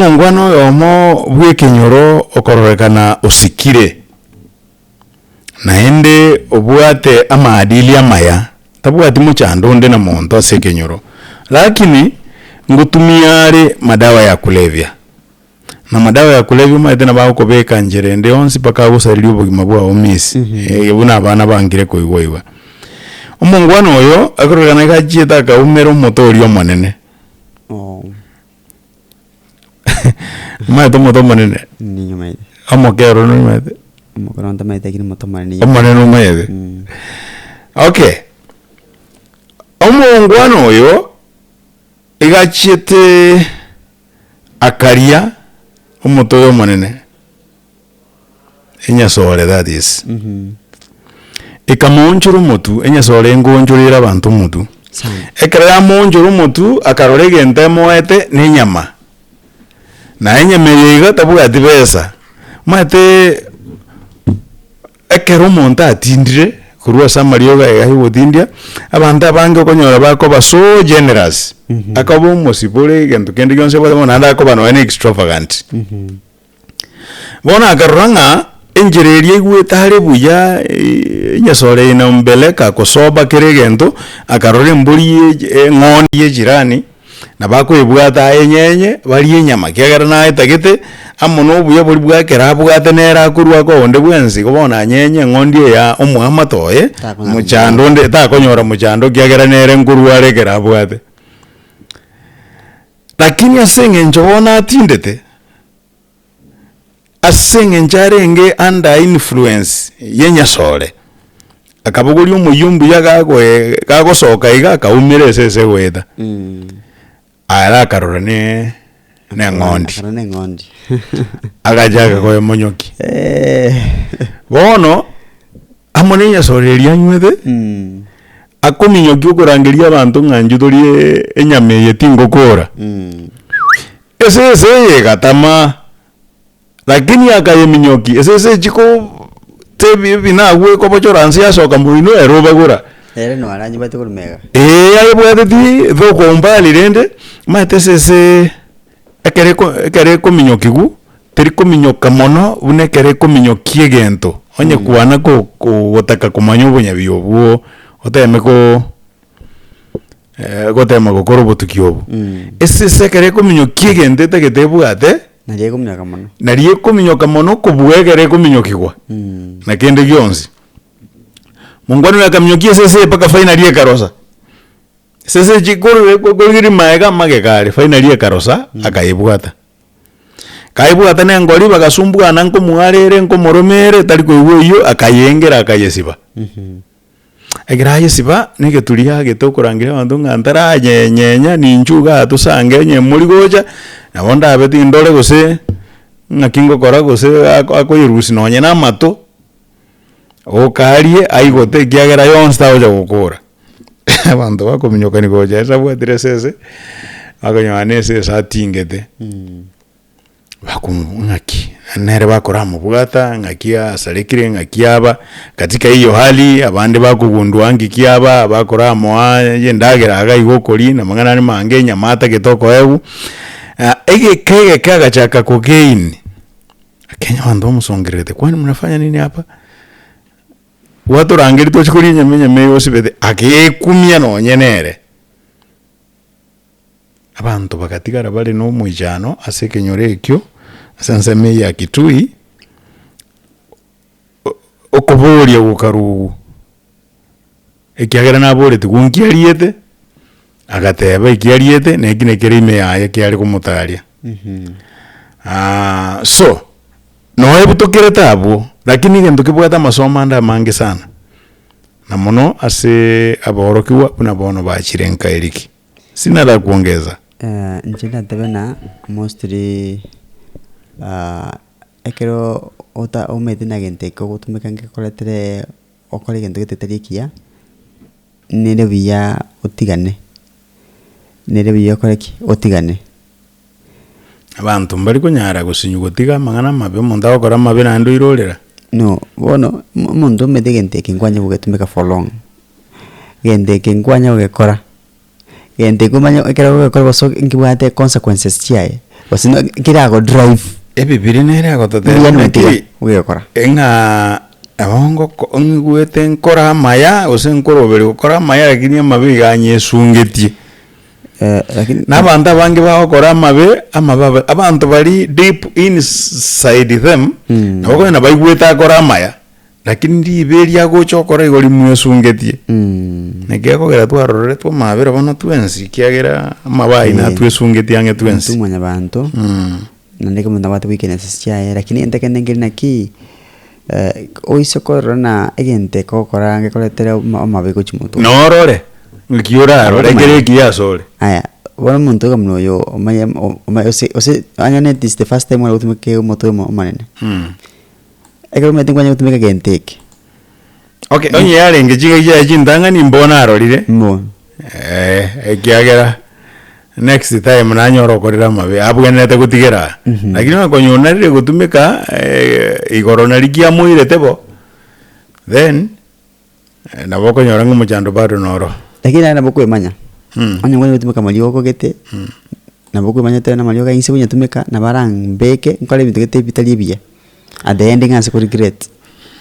omongwano yomo bwekenyoro okororekana osikire naende obwate amaadili amaya tabwati muchando nde na monto asekenyoro lakini ngutumiare madawa ya kulevya na madawa ya kulevya maite na bako beka njere nde onsi paka busarili obugima bwa omisi buna abana bangire koigwa omongwano oyo akororekana gachieta ka umero motori omonene maite moto monene niño maite amokero no maite amokero nta maite kini moto monene omonene maite okay omongwano oyo igachiete akaria omoto omonene enyasore that is ikamonjuru mutu enyasore ngonjurira abantu mutu ekera monjuru mutu akarorege entemoete ninyama na enyemerega tabuga tibesa mate ekero monta atindire kurua samarioga egahiwotindia abantu abange okonyora bako baso generous akabo mosipore gento kende gyonse bona ndako bano ene extravagant bona akaranga enjererie gwetare buya nyasore ina mbeleka kosoba keregento akarore mburi ng'oni ye jirani na bako ibwata enyenye bali enyama kyagara na etagete amono buya buri bwakera bwate nera kurwa ko onde bwenzi kubona nyenye ng'ondi ya omwama toye muchando nde takonyora muchando kyagara nere nkurwa regera bwate lakini asenge njobona atindete asenge njarenge under influence yenyasore akabuguri umuyumbu yagagwe kagosoka iga kaumire sese gweta ara karorane ne ngondi agajaga ko monyoki bono amoninya soreria nywethe akominyoki okurangeria abantu nganju torie enyame yetingo kora ese yegatama lakini akayeminyoki ese chiko tebi binagwe ko bochoransi yasoka mbuino erobagura no aranyi bate kurumega ayo bwateti thoko mbali rende matesese ekere kominyokigu teri kominyoka mono une kere kominyokie gento onye kuana ko gotaka kumanyo bonya biobuo oteme ko gotema gokoro botukiobu ese sekere kominyokie gento tegetebwate narie kominyoka mono kubwegere kominyokigwa na kende gyonsi mungwano yakamnyokie sese paka finali ekarosa sese chikuru kokiri maega magekare finali ekarosa akaibwata kaibwata ne ngori bagasumbuka nanko muarere nko moromere taliko iwo akayengera akayesiba egiraye siba nege tulia getokurangira abantu ngantara nyenya ninchuga atusange nye muri goja nabonda abeti indole gose ngakingo kora gose akoyirusi nonye na mato okarie aigote kiagera yonsta oja gukura abantu bakominyoka ni goja esa bwatire sese akonyane sese atingete bakungaki nere bakora mu bwata ngakia sarekire ngakiaba katika hiyo hali abandi bakugundwa ngikiaba bakora mo yendagera agayigokori na mangana ni mange nyamata getoko ebu kege kaga chaka cocaine Kenya wando musongerete kwani mnafanya nini hapa watu rangiri to chikuri nyamenya meyo sibete akekumya no nyenere abantu bakatigara bali no mwijano asekenyore ekyo asanseme ya kitui okoboria gukaru ekiagera nabore tugunkiariete agateba ikiariete nekine kerime yaye kiari kumutaria so no ebutokere tabo lakini gento kibwata masoma nda mange sana na mono ase aborokiwa kuna bono bachirenka eriki sina la kuongeza njina tebena mostly ekero ota omedina gente ko gutumika ngekoletere okore gento getetarikia nere biya otigane nere biya koreki otigane abantu mbari kunyara gusinyugotiga mangana mabe omuntu akora mabe nando irorera no bono omuntu omede gente kingwanya gugetumika for long gente kingwanya gukora gente kumanya ekero gukora boso ngibwate consequences chiaye wasino kira go drive ebibiri nere gotote ugekora enga abongo ngwete nkora maya ose nkorobere gukora maya lakini amabe ganyesungetie lakini n'abantu abange bakora amabe abantu bari deep inside them nabo na baigweta akora maya lakini ndiberia gochokora igori mwesungetie negeko gera twarorere two mabere bono twensi kiagera amabai na twesungetie ange twensi tumanya bantu nandike mundu watu weaknesses chae lakini enteke nengeri naki oisokora na egente kokora ngekoletere amabe gochimutu norore ngiura regere kiasore aya bona muntu kamno yo omaya ose anyone this the first time wala utumike moto manene ekero mete kwanya utumika genteke okay onye yale ngejiga ya jindanga ni mbona arorire ekiagera next time nanyoro korera mabe abwenete gutigera lakini makonyonarire gutumika igoro likia muire tebo then naboko nyora ngumuchando bado noro lakini ana boko emanya onye ngone utumika malioko gete naboko emanya tena malioka inse bunya tumika na barang beke nkole bintu gete bitali bia at the ending as ko regret